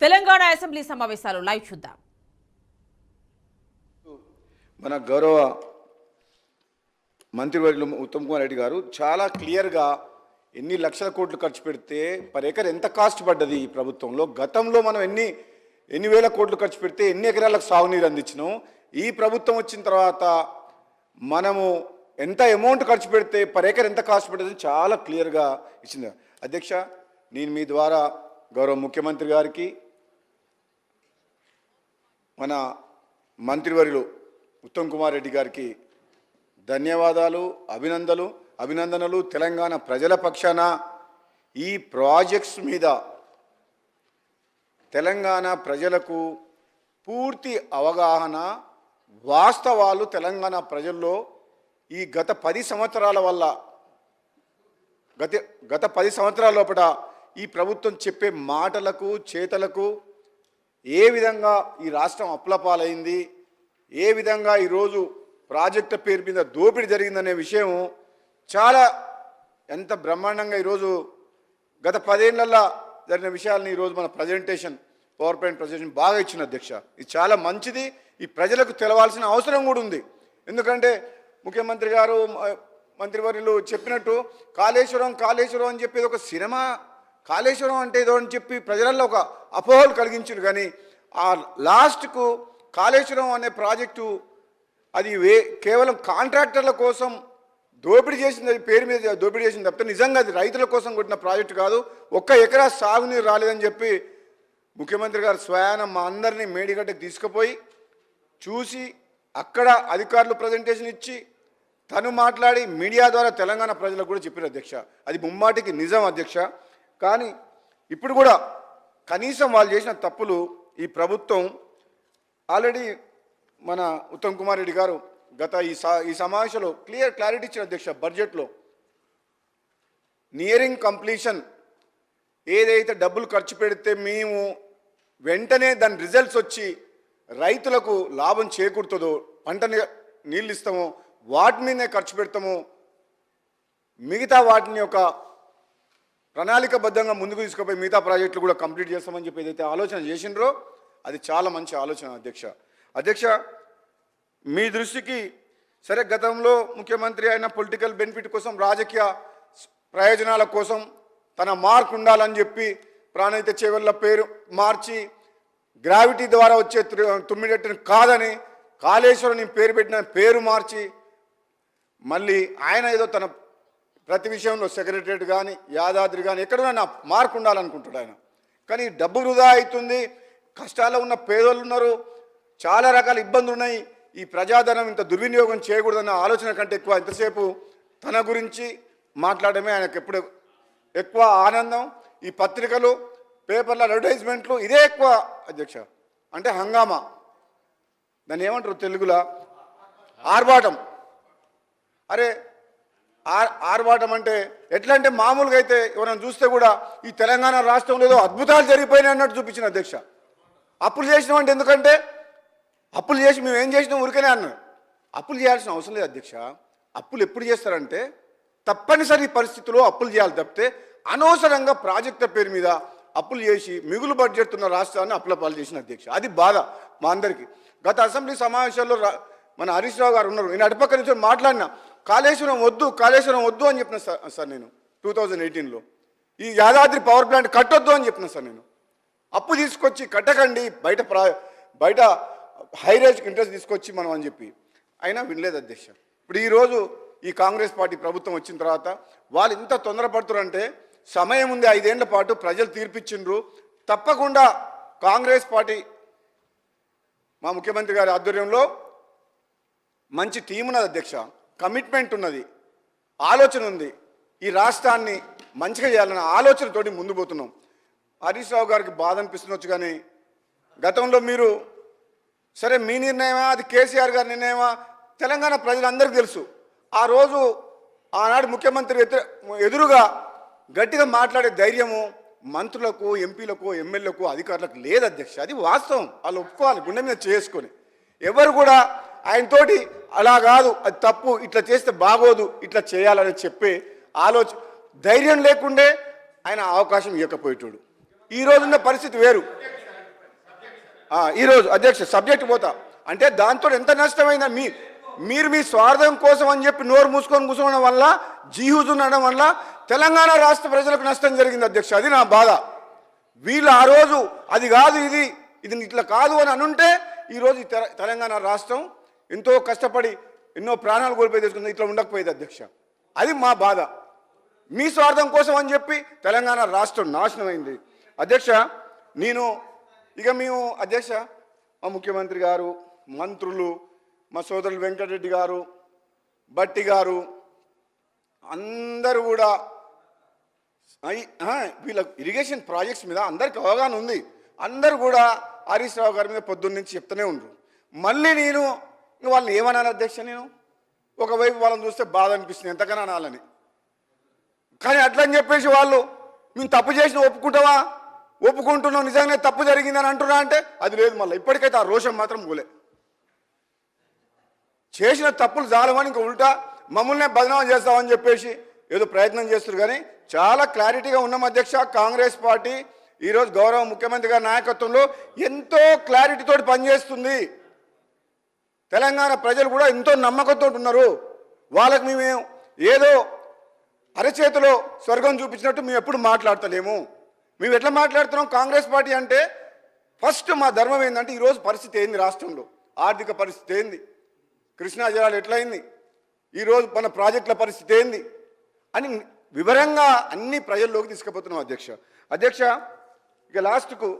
Telangana assembly సమావేశాలు live చూద్దాం. మన గౌరవ మంత్రివర్యులు ఉత్తమ్ కుమార్ రెడ్డి గారు చాలా క్లియర్గా ఎన్ని లక్షల కోట్లు ఖర్చు పెడితే పర్ ఎకర్ ఎంత కాస్ట్ పడ్డది ఈ ప్రభుత్వంలో, గతంలో మనం ఎన్ని వేల కోట్లు ఖర్చు పెడితే ఎన్ని ఎకరాలకు సాగునీరు అందించినాం, ఈ ప్రభుత్వం వచ్చిన తర్వాత మనము ఎంత అమౌంట్ ఖర్చు పెడితే పర్ ఎకర్ ఎంత కాస్ట్ పడ్డది చాలా క్లియర్గా ఇచ్చింది. అధ్యక్ష, నేను మీ ద్వారా గౌరవ ముఖ్యమంత్రి గారికి, మన మంత్రివర్యులు ఉత్తమ్ కుమార్ రెడ్డి గారికి ధన్యవాదాలు, అభినందనలు. తెలంగాణ ప్రజల పక్షాన ఈ ప్రాజెక్ట్స్ మీద తెలంగాణ ప్రజలకు పూర్తి అవగాహన, వాస్తవాలు తెలంగాణ ప్రజల్లో ఈ గత 10 సంవత్సరాల వల్ల గత 10 సంవత్సరాల లోపల ఈ ప్రభుత్వం చెప్పే మాటలకు చేతలకు ఏ విధంగా ఈ రాష్ట్రం అప్లపాలైంది, ఏ విధంగా ఈరోజు ప్రాజెక్టు పేరు మీద దోపిడీ జరిగిందనే విషయం చాలా ఎంత బ్రహ్మాండంగా ఈరోజు గత 10 ఏళ్లలో జరిగిన విషయాలని ఈరోజు మన ప్రజెంటేషన్, పవర్ పాయింట్ ప్రజెంటేషన్ బాగా ఇచ్చిన అధ్యక్ష. ఇది చాలా మంచిది, ఈ ప్రజలకు తెలవాల్సిన అవసరం కూడా ఉంది. ఎందుకంటే ముఖ్యమంత్రి గారు మంత్రివర్యులు చెప్పినట్టు కాళేశ్వరం అని చెప్పేది ఒక సినిమా, కాళేశ్వరం అంటే ఏదో అని చెప్పి ప్రజలలో ఒక అపోహలు కలిగించారు. కానీ ఆ లాస్ట్కు కాళేశ్వరం అనే ప్రాజెక్టు అది కేవలం కాంట్రాక్టర్ల కోసం దోపిడీ చేసింది, అది పేరు మీద దోపిడీ చేసింది తప్పితే నిజంగా అది రైతుల కోసం కొట్టిన ప్రాజెక్టు కాదు. 1 ఎకరా సాగునీరు రాలేదని చెప్పి ముఖ్యమంత్రి గారు స్వయాన మా అందరినీ మేడిగడ్డకి తీసుకుపోయి చూసి అక్కడ అధికారులు ప్రజెంటేషన్ ఇచ్చి తను మాట్లాడి మీడియా ద్వారా తెలంగాణ ప్రజలకు కూడా చెప్పారు అధ్యక్ష. అది ముమ్మాటికి నిజం అధ్యక్ష. కానీ ఇప్పుడు కూడా కనీసం వాళ్ళు చేసిన తప్పులు ఈ ప్రభుత్వం ఆల్రెడీ మన ఉత్తమ్ కుమార్ రెడ్డి గారు గత ఈ సమావేశంలో క్లారిటీ ఇచ్చారు అధ్యక్ష. బడ్జెట్లో నియరింగ్ కంప్లీషన్ ఏదైతే డబ్బులు ఖర్చు పెడితే మేము వెంటనే దాని రిజల్ట్స్ వచ్చి రైతులకు లాభం చేకూరుతుందో, పంటని నీళ్ళు ఇస్తామో వాటి మీదనే ఖర్చు పెడతాము, మిగతా వాటిని ఒక ప్రణాళికబద్ధంగా ముందుకు తీసుకుపోయి మిగతా ప్రాజెక్టులు కూడా కంప్లీట్ చేస్తామని చెప్పి ఏదైతే ఆలోచన చేసినరో అది చాలా మంచి ఆలోచన అధ్యక్ష. మీ దృష్టికి సరే, గతంలో ముఖ్యమంత్రి అయిన పొలిటికల్ బెనిఫిట్ కోసం, రాజకీయ ప్రయోజనాల కోసం తన మార్క్ ఉండాలని చెప్పి ప్రాణహిత చేవెళ్ళ పేరు మార్చి గ్రావిటీ ద్వారా వచ్చే తుమ్మిడెట్టుని కాదని కాళేశ్వరం పేరు పెట్టిన పేరు మార్చి మళ్ళీ ఆయన ఏదో తన ప్రతి విషయంలో సెక్రటరియట్ కానీ యాదాద్రి కానీ ఎక్కడైనా నా మార్క్ ఉండాలనుకుంటాడు ఆయన. కానీ డబ్బు వృధా అవుతుంది, కష్టాల్లో ఉన్న పేదోళ్ళు ఉన్నారు, చాలా రకాల ఇబ్బందులు ఉన్నాయి, ఈ ప్రజాధనం ఇంత దుర్వినియోగం చేయకూడదన్న ఆలోచన కంటే ఎక్కువ ఎంతసేపు తన గురించి మాట్లాడమే ఆయనకు ఎప్పుడు ఎక్కువ ఆనందం. ఈ పత్రికలు, పేపర్ల అడ్వర్టైజ్మెంట్లు ఇదే ఎక్కువ అధ్యక్ష. అంటే హంగామా, దాన్ని ఏమంటారు తెలుగులో, ఆర్భాటం. అరే ఆర్భాటం అంటే ఎట్లా అంటే మామూలుగా అయితే ఎవరైనా చూస్తే కూడా ఈ తెలంగాణ రాష్ట్రంలో ఏదో అద్భుతాలు జరిగిపోయినాయి అన్నట్టు చూపించిన అధ్యక్ష. అప్పులు చేసినాం అంటే ఎందుకంటే అప్పులు చేసి మేము ఏం చేసినాం ఊరికనే అన్నాడు. అప్పులు చేయాల్సిన అవసరం లేదు అధ్యక్ష. అప్పులు ఎప్పుడు చేస్తారంటే తప్పనిసరి పరిస్థితుల్లో అప్పులు చేయాలి తప్పితే అనవసరంగా ప్రాజెక్టుల పేరు మీద అప్పులు చేసి మిగులు బడ్జెట్ ఉన్న రాష్ట్రాన్ని అప్పుల పాలు చేసిన అధ్యక్ష. అది బాధ మా అందరికీ. గత అసెంబ్లీ సమావేశాల్లో మన హరీష్ రావు గారు ఉన్నారు, నేను అటుపక్క నుంచి మాట్లాడినా కాళేశ్వరం వద్దు అని చెప్పిన సార్ నేను 2018లో. ఈ యాదాద్రి పవర్ ప్లాంట్ కట్టొద్దు అని చెప్పిన సార్ నేను. అప్పు తీసుకొచ్చి కట్టకండి, బయట హైరేజ్కి ఇంట్రెస్ట్ తీసుకొచ్చి మనం అని చెప్పి అయినా వినలేదు అధ్యక్ష. ఇప్పుడు ఈరోజు ఈ కాంగ్రెస్ పార్టీ ప్రభుత్వం వచ్చిన తర్వాత వాళ్ళు ఇంత తొందరపడుతున్నారంటే సమయం ఉంది, 5 ఏళ్ల పాటు ప్రజలు తీర్పిచ్చిండ్రు. తప్పకుండా కాంగ్రెస్ పార్టీ మా ముఖ్యమంత్రి గారి ఆధ్వర్యంలో మంచి టీం ఉన్నది అధ్యక్ష, కమిట్మెంట్ ఉన్నది, ఆలోచన ఉంది, ఈ రాష్ట్రాన్ని మంచిగా చేయాలన్న ఆలోచనతోటి ముందు పోతున్నాం. హరీష్ రావు గారికి బాధ అనిపిస్తుండొచ్చు, కానీ గతంలో మీరు సరే మీ నిర్ణయమా అది కేసీఆర్ గారి నిర్ణయమా తెలంగాణ ప్రజలందరికీ తెలుసు. ఆ రోజు ఆనాడు ముఖ్యమంత్రి ఎదురుగా గట్టిగా మాట్లాడే ధైర్యము మంత్రులకు, ఎంపీలకు, ఎమ్మెల్యేలకు, అధికారులకు లేదు అధ్యక్ష. అది వాస్తవం, వాళ్ళు ఒప్పుకోవాలి, గుండె మీద చేసుకొని. ఎవరు కూడా ఆయనతోటి అలా కాదు, అది తప్పు, ఇట్లా చేస్తే బాగోదు, ఇట్లా చేయాలని చెప్పే ధైర్యం లేకుండే ఆయన అవకాశం ఇవ్వకపోయేటోడు. ఈ రోజున్న పరిస్థితి వేరు. ఈరోజు అధ్యక్ష సబ్జెక్ట్ పోతా అంటే దాంతో ఎంత నష్టమైందా మీరు మీ స్వార్థం కోసం అని చెప్పి నోరు మూసుకొని కూర్చోవడం వల్ల జీహుజు ఉండడం వల్ల తెలంగాణ రాష్ట్ర ప్రజలకు నష్టం జరిగింది అధ్యక్ష. అది నా బాధ. వీళ్ళు ఆ రోజు అది కాదు ఇది ఇట్లా కాదు అని అనుంటే ఈరోజు తెలంగాణ రాష్ట్రం ఎంతో కష్టపడి ఎన్నో ప్రాణాలు కోల్పోయి తెచ్చుకుంది, ఇట్లా ఉండకపోయేది అధ్యక్ష. అది మా బాధ. మీ స్వార్థం కోసం అని చెప్పి తెలంగాణ రాష్ట్రం నాశనం అయింది అధ్యక్ష. మేము అధ్యక్ష మా ముఖ్యమంత్రి గారు, మంత్రులు, మా సోదరులు వెంకటరెడ్డి గారు, బట్టి గారు అందరూ కూడా వీళ్ళ ఇరిగేషన్ ప్రాజెక్ట్స్ మీద అందరికి అవగాహన ఉంది. అందరూ కూడా హరీష్ రావు గారి మీద పొద్దున్న నుంచి చెప్తూనే ఉండరు. మళ్ళీ నేను వాళ్ళని ఏమన్నాను అధ్యక్ష, నేను ఒకవైపు వాళ్ళని చూస్తే బాధ అనిపిస్తుంది ఎంతకన్నా అనాలని, కానీ అట్లని చెప్పేసి వాళ్ళు మేము తప్పు చేసిన ఒప్పుకుంటున్నాం నిజంగానే తప్పు జరిగిందని అంటున్నా అంటే అది లేదు. మళ్ళీ ఇప్పటికైతే ఆ రోషం మాత్రం పోలే. చేసిన తప్పులు చాలమని ఇంకా ఉల్టా మమ్మల్నే బదనామం చేస్తామని చెప్పేసి ఏదో ప్రయత్నం చేస్తారు. కానీ చాలా క్లారిటీగా ఉన్నాం అధ్యక్ష. కాంగ్రెస్ పార్టీ ఈరోజు గౌరవ ముఖ్యమంత్రి గారి నాయకత్వంలో ఎంతో క్లారిటీతో పనిచేస్తుంది. తెలంగాణ ప్రజలు కూడా ఎంతో నమ్మకంతో ఉన్నారు. వాళ్ళకి మేము ఏదో అరచేతిలో స్వర్గం చూపించినట్టు మేము ఎప్పుడు మాట్లాడతలేము. మేము ఎట్లా మాట్లాడుతున్నాం? కాంగ్రెస్ పార్టీ అంటే ఫస్ట్ మా ధర్మం ఏంటంటే ఈరోజు పరిస్థితి ఏంది, రాష్ట్రంలో ఆర్థిక పరిస్థితి ఏంది, కృష్ణా జలాలు ఎట్లయింది, ఈరోజు మన ప్రాజెక్టుల పరిస్థితి ఏంది అని వివరంగా అన్ని ప్రజల్లోకి తీసుకుపోతున్నాం అధ్యక్ష. ఇక లాస్ట్కు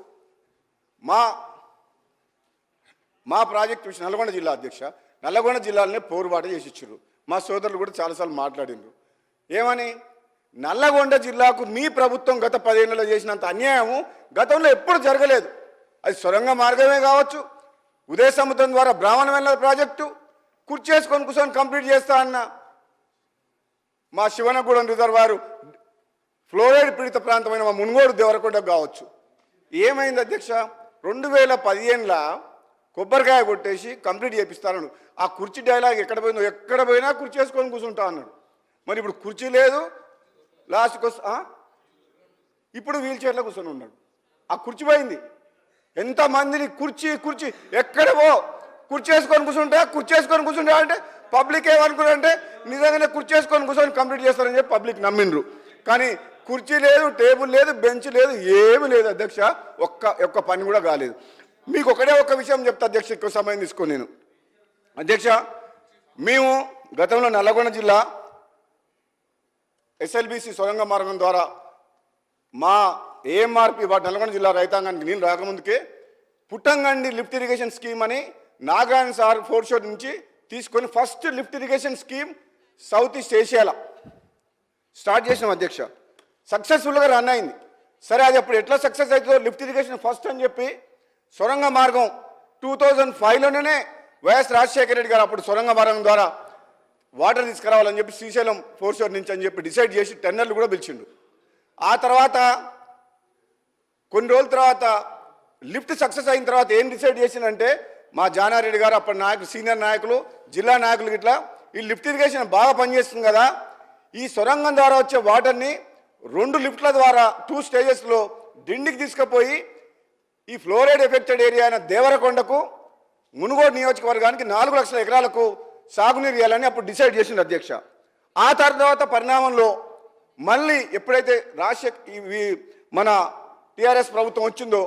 మా ప్రాజెక్టు విషయం నల్గొండ జిల్లా అధ్యక్ష. నల్గొండ జిల్లాలోనే పోరుబాట చేసి ఇచ్చారు. మా సోదరులు కూడా చాలాసార్లు మాట్లాడినారు. ఏమని? నల్లగొండ జిల్లాకు మీ ప్రభుత్వం గత 10 ఏళ్లలో చేసినంత అన్యాయము గతంలో ఎప్పుడు జరగలేదు. అది సొరంగ మార్గమే కావచ్చు, ఉదయ సముద్రం ద్వారా బ్రాహ్మణ వెల్ల ప్రాజెక్టు కుర్చేసుకొని కూర్చొని కంప్లీట్ చేస్తా అన్న మా శివనగూడెం రిజర్వాయరు ఫ్లోరైడ్ పీడిత ప్రాంతమైన మా మునుగోడు దేవరకొండ కావచ్చు. ఏమైంది అధ్యక్ష? 2015లో కొబ్బరికాయ కొట్టేసి కంప్లీట్ చేపిస్తాను. ఆ కుర్చీ డైలాగ్ ఎక్కడ పోయినా కుర్చీ వేసుకొని కూర్చుంటా అన్నాడు. మరి ఇప్పుడు కుర్చీ లేదు, లాస్ట్కి ఇప్పుడు వీల్ చైర్లో కూర్చొని ఉన్నాడు. ఆ కుర్చీ పోయింది. ఎంతమందిని కుర్చీ ఎక్కడవో కుర్చీ వేసుకొని కూర్చుంటా అంటే పబ్లిక్ ఏమనుకున్నారంటే నిజంగానే కుర్చీ వేసుకొని కూర్చొని కంప్లీట్ చేస్తారని చెప్పి పబ్లిక్ నమ్మిండ్రు. కానీ కుర్చీ లేదు, టేబుల్ లేదు, బెంచ్ లేదు, ఏమీ లేదు అధ్యక్ష. ఒక్క పని కూడా కాలేదు. మీకు ఒక్క విషయం చెప్తా అధ్యక్ష, ఎక్కువ సమయం తీసుకోను నేను. అధ్యక్ష, మేము గతంలో నల్లగొండ జిల్లా SLBC సొరంగ మార్గం ద్వారా మా AMRP నల్గొండ జిల్లా రైతాంగానికి నేను రాకముందుకే పుట్టంగండి లిఫ్ట్ ఇరిగేషన్ స్కీమ్ అని నాగార్జున సార్ ఫోర్షోర్ నుంచి తీసుకొని first lift irrigation scheme south east ఏషియాలో స్టార్ట్ చేసినాం అధ్యక్ష. సక్సెస్ఫుల్గా రన్ అయింది. సరే, అది అప్పుడు ఎట్లా సక్సెస్ అవుతుందో లిఫ్ట్ ఇరిగేషన్ ఫస్ట్ అని చెప్పి సొరంగ మార్గం 2005లోనే వైఎస్ రాజశేఖర రెడ్డి గారు అప్పుడు సొరంగ మార్గం ద్వారా వాటర్ తీసుకురావాలని చెప్పి శ్రీశైలం ఫోర్షోర్ నుంచి అని చెప్పి డిసైడ్ చేసి టెండర్లు కూడా పిలిచిండు. ఆ తర్వాత కొన్ని రోజుల తర్వాత లిఫ్ట్ సక్సెస్ అయిన తర్వాత ఏం డిసైడ్ చేసిందంటే మా జానారెడ్డి గారు అప్పటి నాయకులు, సీనియర్ నాయకులు, జిల్లా నాయకులు ఇట్లా ఈ లిఫ్ట్ ఇరిగేషన్ బాగా పనిచేస్తుంది కదా, ఈ సొరంగం ద్వారా వచ్చే వాటర్ని 2 లిఫ్ట్ల ద్వారా 2 స్టేజెస్లో డిండికి తీసుకుపోయి ఈ ఫ్లోరైడ్ ఎఫెక్టెడ్ ఏరియా అయిన దేవరకొండకు మునుగోడు నియోజకవర్గానికి 4 లక్షల ఎకరాలకు సాగునీరు ఇవ్వాలని అప్పుడు డిసైడ్ చేసింది అధ్యక్ష. ఆ తర్వాత పరిణామంలో మళ్ళీ ఎప్పుడైతే మన టీఆర్ఎస్ ప్రభుత్వం వచ్చిందో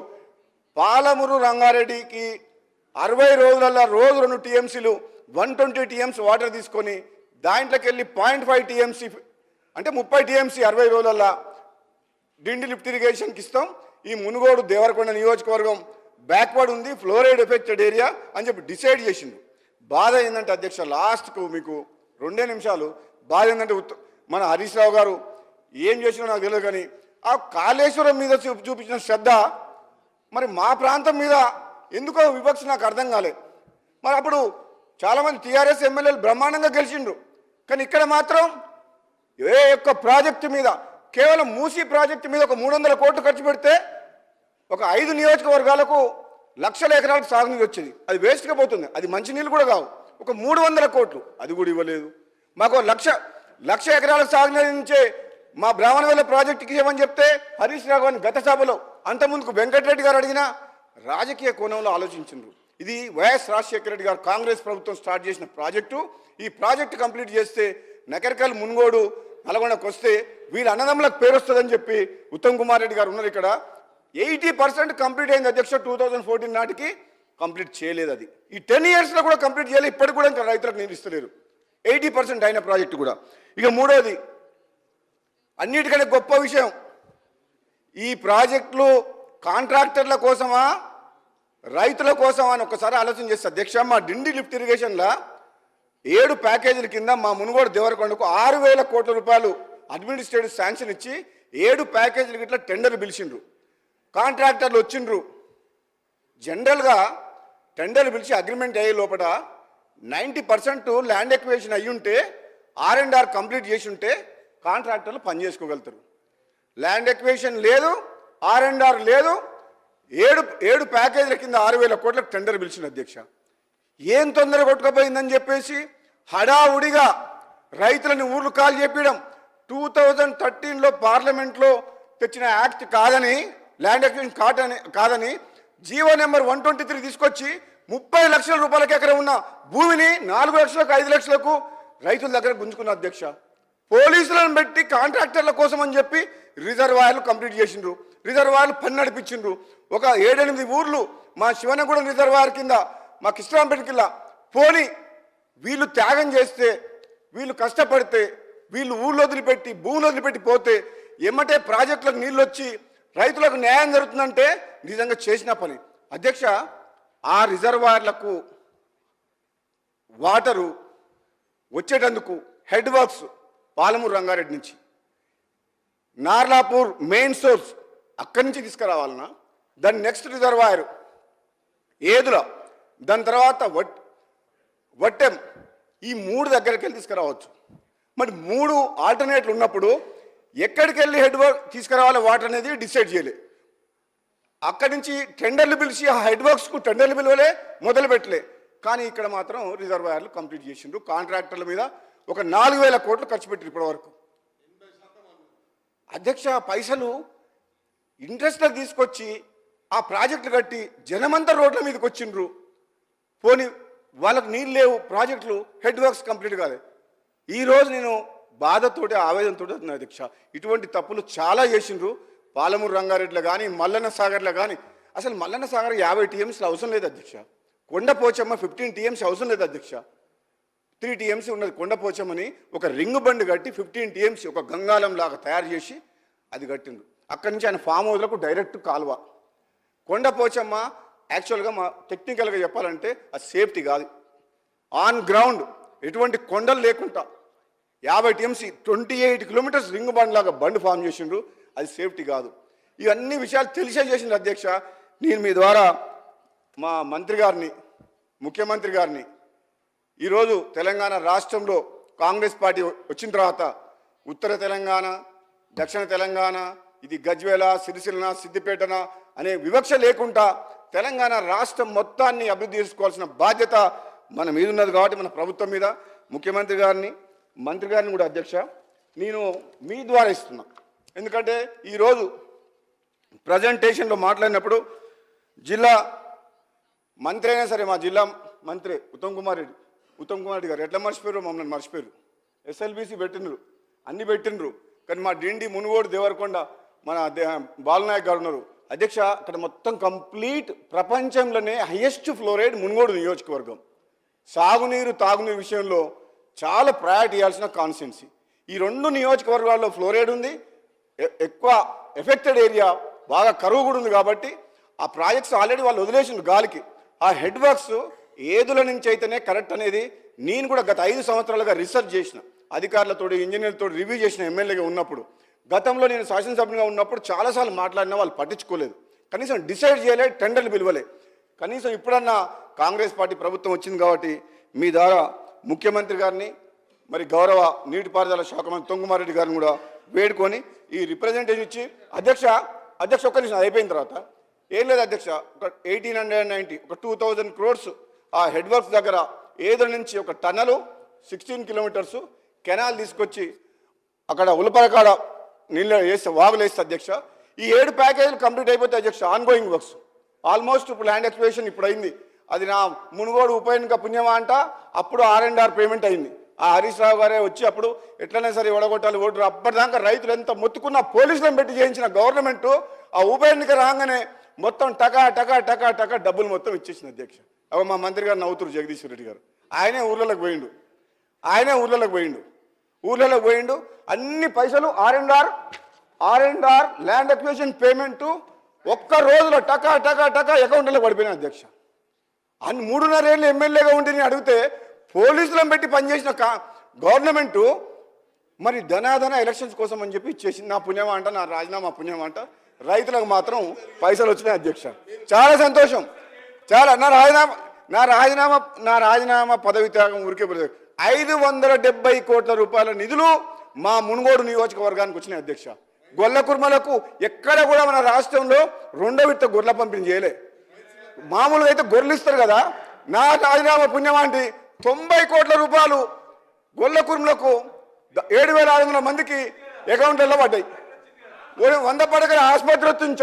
పాలమూరు రంగారెడ్డికి 60 రోజులలో రోజు 2 TMCలు 120 TMC వాటర్ తీసుకొని దాంట్లోకి వెళ్ళి 0.5 TMC అంటే 30 TMC 60 రోజులలో డిండి లిఫ్ట్ ఇరిగేషన్కి ఇస్తాం. ఈ మునుగోడు దేవరకొండ నియోజకవర్గం బ్యాక్వర్డ్ ఉంది, ఫ్లోరైడ్ ఎఫెక్టెడ్ ఏరియా అని చెప్పి డిసైడ్ చేసిండు. బాధ ఏంటంటే అధ్యక్ష, లాస్ట్కు మీకు 2 నిమిషాలు బాధ ఏంటంటే మన హరీష్ రావు గారు ఏం చేసినా నాకు తెలియదు, కానీ ఆ కాళేశ్వరం మీద చూపించిన శ్రద్ధ మరి మా ప్రాంతం మీద ఎందుకో వివక్ష నాకు అర్థం కాలేదు. మరి అప్పుడు చాలామంది టీఆర్ఎస్ ఎమ్మెల్యేలు బ్రహ్మాండంగా గెలిచిండ్రు, కానీ ఇక్కడ మాత్రం ఏ ఒక్క ప్రాజెక్టు మీద కేవలం మూసీ ప్రాజెక్టు మీద ఒక 300 కోట్లు ఖర్చు పెడితే ఒక 5 నియోజకవర్గాలకు లక్షల ఎకరాలకు సాగునీరు వచ్చేది. అది వేస్ట్గా పోతుంది. అది మంచినీళ్ళు కూడా కావు. ఒక 300 కోట్లు అది కూడా ఇవ్వలేదు. మాకు లక్ష ఎకరాలకు సాగునీరు నుంచే మా బ్రాహ్మణవేల ప్రాజెక్టుకి ఇవ్వమని చెప్తే హరీష్ రావు గారిని గత సభలో అంతకుముందుకు వెంకటరెడ్డి గారు అడిగినా రాజకీయ కోణంలో ఆలోచించారు. ఇది వైఎస్ రాజశేఖర రెడ్డి గారు కాంగ్రెస్ ప్రభుత్వం స్టార్ట్ చేసిన ప్రాజెక్టు. ఈ ప్రాజెక్టు కంప్లీట్ చేస్తే నకరికల్ మున్గోడు నల్గొండకు వస్తే వీళ్ళ అన్నదమ్ములకు పేరు వస్తుందని చెప్పి ఉత్తమ్ కుమార్ రెడ్డి గారు ఉన్నారు ఇక్కడ. 80% కంప్లీట్ అయింది అధ్యక్ష. 2014 నాటికి కంప్లీట్ చేయలేదు. అది ఈ 10 ఇయర్స్లో కూడా కంప్లీట్ చేయలేదు. ఇప్పటికి కూడా ఇంకా రైతులకు నీళ్ళు ఇస్తలేరు. 80% అయిన ప్రాజెక్టు కూడా. ఇక మూడోది, అన్నిటికంటే గొప్ప విషయం, ఈ ప్రాజెక్టులు కాంట్రాక్టర్ల కోసమా రైతుల కోసమా అని ఒక్కసారి ఆలోచన చేస్తే అధ్యక్ష, మా డిండి లిఫ్ట్ ఇరిగేషన్లో 7 ప్యాకేజీల కింద మా మునుగోడు దేవరకొండకు 6,000 కోట్ల రూపాయలు అడ్మినిస్ట్రేటివ్ శాంక్షన్ ఇచ్చి 7 ప్యాకేజీలకి ఇట్లా టెండర్లు పిలిచిండ్రు. కాంట్రాక్టర్లు వచ్చిండ్రు. జనరల్గా టెండర్లు పిలిచి అగ్రిమెంట్ అయ్యే లోపల 90% ల్యాండ్ ఎక్విజిషన్ అయ్యి ఉంటే R&R కంప్లీట్ చేసి ఉంటే కాంట్రాక్టర్లు పని చేసుకోగలుగుతారు. ల్యాండ్ ఎక్విజిషన్ లేదు, R&R లేదు. 7 ప్యాకేజీల కింద 6,000 కోట్లకు టెండర్ పిలిచిన అధ్యక్ష. ఏం తొందర కొట్టుకుపోయిందని చెప్పేసి హడావుడిగా రైతులని ఊర్లు కాల్ చేపించడం. 2013లో పార్లమెంట్లో తెచ్చిన యాక్ట్ కాదని, ల్యాండ్ ఎక్విజిషన్ కాదని జీవో నెంబర్ 123 తీసుకొచ్చి 30 లక్షల రూపాయలకి ఎకరం ఉన్న భూమిని 4 లక్షలకు 5 లక్షలకు రైతుల దగ్గర గుంజుకున్న అధ్యక్ష. పోలీసులను పెట్టి కాంట్రాక్టర్ల కోసం అని చెప్పి రిజర్వాయర్లు కంప్లీట్ చేసిండ్రు. రిజర్వాయర్లు పని నడిపించిండ్రు. ఒక 7-8 ఊర్లు మా శివనగూడెం రిజర్వాయర్ కింద, మా కిష్టరాంపేట కింద పోని వీళ్ళు త్యాగం చేస్తే, వీళ్ళు కష్టపడితే, వీళ్ళు ఊళ్ళో వదిలిపెట్టి భూములు వదిలిపెట్టి పోతే ఎమ్మటే ప్రాజెక్టులకు నీళ్ళు వచ్చి రైతులకు న్యాయం జరుగుతుందంటే నిజంగా చేసిన పని అధ్యక్ష. ఆ రిజర్వాయర్లకు వాటరు వచ్చేటందుకు హెడ్ వర్క్స్ పాలమూరు రంగారెడ్డి నుంచి, నార్లాపూర్ మెయిన్ సోర్స్ అక్కడి నుంచి తీసుకురావాలన్నా, దాని నెక్స్ట్ రిజర్వాయర్ ఏదుల, దాని తర్వాత వట్టెం, ఈ 3 దగ్గరికి వెళ్ళి తీసుకురావచ్చు. మరి 3 ఆల్టర్నేట్లు ఉన్నప్పుడు ఎక్కడికి వెళ్ళి హెడ్ వర్క్ తీసుకురావాలి వాటర్ అనేది డిసైడ్ చేయలే. అక్కడి నుంచి టెండర్లు పిలిచి ఆ హెడ్ వర్క్స్కు టెండర్లు పిలవలే, మొదలు పెట్టలే. కానీ ఇక్కడ మాత్రం రిజర్వాయర్లు కంప్లీట్ చేసిండ్రు. కాంట్రాక్టర్ల మీద ఒక 4,000 కోట్లు ఖర్చు పెట్టారు ఇప్పటి వరకు అధ్యక్ష. పైసలు ఇంట్రెస్ట్లకు తీసుకొచ్చి ఆ ప్రాజెక్టులు కట్టి జనమంతా రోడ్ల మీదకి వచ్చిండ్రు. పోనీ వాళ్ళకు నీళ్ళు లేవు, ప్రాజెక్టులు హెడ్ వర్క్స్ కంప్లీట్ కాలేదు. ఈరోజు నేను బాధతోటి ఆవేదనతో అధ్యక్ష, ఇటువంటి తప్పులు చాలా చేసిండ్రు. పాలమూరు రంగారెడ్డిలో కానీ, మల్లన్న సాగర్లో కానీ, అసలు మల్లన్న సాగర్ 50 TMCలు అవసరం లేదు అధ్యక్ష. కొండపోచమ్మ 15 TMC అవసరం లేదు అధ్యక్ష. 3 TMC ఉన్నది కొండపోచమ్మని ఒక రింగ్ బండ్ కట్టి 15 TMC ఒక గంగాలం లాగా తయారు చేసి అది కట్టిండ్రు. అక్కడి నుంచి ఆయన ఫామ్ హౌస్లకు డైరెక్ట్ కాలువ. కొండపోచమ్మ యాక్చువల్గా మా టెక్నికల్గా చెప్పాలంటే అది సేఫ్టీ కాదు. ఆన్ గ్రౌండ్ ఎటువంటి కొండలు లేకుండా 50 TMC 28 కిలోమీటర్స్ రింగ్ బండ్ లాగా బండ్ ఫామ్ చేసిండ్రు. అది సేఫ్టీ కాదు. ఇవన్నీ విషయాలు తెలిసే చేసిండ్రు అధ్యక్ష. నేను మీ ద్వారా మా మంత్రి గారిని, ముఖ్యమంత్రి గారిని, ఈరోజు తెలంగాణ రాష్ట్రంలో కాంగ్రెస్ పార్టీ వచ్చిన తర్వాత ఉత్తర తెలంగాణ, దక్షిణ తెలంగాణ, ఇది గజ్వేల, సిరిసిల్ల, సిద్దిపేటన అనే వివక్ష లేకుండా తెలంగాణ రాష్ట్రం మొత్తాన్ని అభివృద్ధి చేసుకోవాల్సిన బాధ్యత మన మీద ఉన్నది. కాబట్టి మన ప్రభుత్వం మీద ముఖ్యమంత్రి గారిని, మంత్రి గారిని కూడా అధ్యక్ష నేను మీ ద్వారా ఇస్తున్నా. ఎందుకంటే ఈరోజు ప్రజెంటేషన్లో మాట్లాడినప్పుడు జిల్లా మంత్రి అయినా సరే, మా జిల్లా మంత్రి ఉత్తమ్ కుమార్ రెడ్డి గారు ఎట్లా మర్చిపోయారు, మమ్మల్ని మర్చిపోయారు. SLBC పెట్టినరు, అన్ని పెట్టినరు. కానీ మా డిండి, మునుగోడు, దేవరకొండ మన బాలనాయక్ గారు ఉన్నారు అధ్యక్ష. అక్కడ మొత్తం కంప్లీట్ ప్రపంచంలోనే హైయెస్ట్ ఫ్లోరైడ్ మునుగోడు నియోజకవర్గం. సాగునీరు, తాగునీరు విషయంలో చాలా ప్రయారిటీ ఇవ్వాల్సిన కాన్స్టిట్యున్సీ. ఈ 2 నియోజకవర్గాల్లో ఫ్లోరైడ్ ఉంది, ఎక్కువ ఎఫెక్టెడ్ ఏరియా, బాగా కరువు కూడా ఉంది. కాబట్టి ఆ ప్రాజెక్ట్స్ ఆల్రెడీ వాళ్ళు వదిలేసిండ్రు గాలికి. ఆ హెడ్ వర్క్స్ ఏదుల నుంచి అయితేనే కరెక్ట్ అనేది నేను కూడా గత 5 సంవత్సరాలుగా రీసెర్చ్ చేసిన, అధికారులతో, ఇంజనీర్లతో రివ్యూ చేసిన ఎమ్మెల్యేగా ఉన్నప్పుడు. గతంలో నేను శాసనసభ్యునిగా ఉన్నప్పుడు చాలాసార్లు మాట్లాడినా వాళ్ళు పట్టించుకోలేదు. కనీసం డిసైడ్ చేయలేదు, టెండర్లు పిలవలే. కనీసం ఇప్పుడన్నా కాంగ్రెస్ పార్టీ ప్రభుత్వం వచ్చింది కాబట్టి మీ ద్వారా ముఖ్యమంత్రి గారిని, మరి గౌరవ నీటిపారుదల శాఖ మంత్రి ఉత్తమ్ కుమార్ రెడ్డి గారిని కూడా వేడుకొని ఈ రిప్రజెంటేషన్ ఇచ్చి అధ్యక్ష ఒక్క నిమిషం అయిపోయిన తర్వాత ఏం లేదు అధ్యక్ష, ఒక 1890 ఒక 2000 crores ఆ హెడ్ వర్క్స్ దగ్గర ఏదో నుంచి ఒక టన్నలు 16 kilometers కెనాల్ తీసుకొచ్చి అక్కడ ఉలపరకాడ నీళ్ళు వేస్తే, వాగులు వేస్తే అధ్యక్ష ఈ 7 ప్యాకేజీలు కంప్లీట్ అయిపోతే అధ్యక్ష ఆన్గోయింగ్ వర్క్స్ ఆల్మోస్ట్ ఇప్పుడు ల్యాండ్ ఎక్స్ప్లోరేషన్ ఇప్పుడు అయింది. అది నా మునుగోడు ఉప ఎన్నిక పుణ్యమా అంట. అప్పుడు R&R పేమెంట్ అయింది. ఆ హరీష్ రావు గారే వచ్చి అప్పుడు ఎట్లనే సరే ఓడగొట్టాలి ఓటు. అప్పటిదాకా రైతులు ఎంత మొత్తుకున్న పోలీసులను పెట్టి చేయించిన గవర్నమెంట్ ఆ ఉప ఎన్నిక రాగానే మొత్తం టకా టకా టకా టకా డబ్బులు మొత్తం ఇచ్చేసింది అధ్యక్ష. అవ మా మంత్రి గారు నవ్వుతురు జగదీశ్వర్ రెడ్డి గారు. ఆయనే ఊర్లలోకి పోయిండు. అన్ని పైసలు R&R ల్యాండ్ అక్విజిషన్ పేమెంట్ ఒక్క రోజులో టకా టకా టకా అకౌంట్లో పడిపోయినా అధ్యక్ష. అన్ని 3.5 ఏళ్ళు ఎమ్మెల్యేగా ఉండి నేను అడిగితే పోలీసులను పెట్టి పనిచేసిన గవర్నమెంటు మరి ధనాధన ఎలక్షన్స్ కోసం అని చెప్పి ఇచ్చేసింది. నా పుణ్యమా అంట, నా రాజీనామా పుణ్యమా అంట. రైతులకు మాత్రం పైసలు వచ్చినాయి అధ్యక్ష. చాలా సంతోషం. చాలా నా రాజీనామా పదవి త్యాగం ఊరికే 570 కోట్ల రూపాయల నిధులు మా మునుగోడు నియోజకవర్గానికి వచ్చినాయి అధ్యక్ష. గొల్ల కుర్మలకు ఎక్కడ కూడా మన రాష్ట్రంలో 2వ విడత గొర్రెల పంపిణీ చేయలే. మామూలుగా అయితే గొర్రెలు ఇస్తారు కదా. నా రాజీనామా పుణ్యమా అంటే 90 కోట్ల రూపాయలు గొల్ల కుర్మలకు 7,600 మందికి అకౌంట్లలో పడ్డాయి. 100 పడకల ఆసుపత్రి వచ్చింది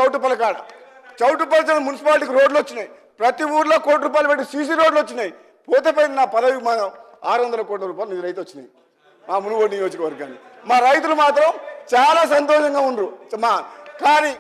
చౌటుపల్లి మున్సిపాలిటీకి రోడ్లు వచ్చినాయి. ప్రతి ఊర్లో ₹1 కోటి పెట్టి సీసీ రోడ్లు వచ్చినాయి. పోతే పైన నా పదవి 600 కోట్ల రూపాయలు నిధులైతే వచ్చినాయి మా మునుగోడు నియోజకవర్గాన్ని. మా రైతులు మాత్రం చాలా సంతోషంగా ఉండరు. కానీ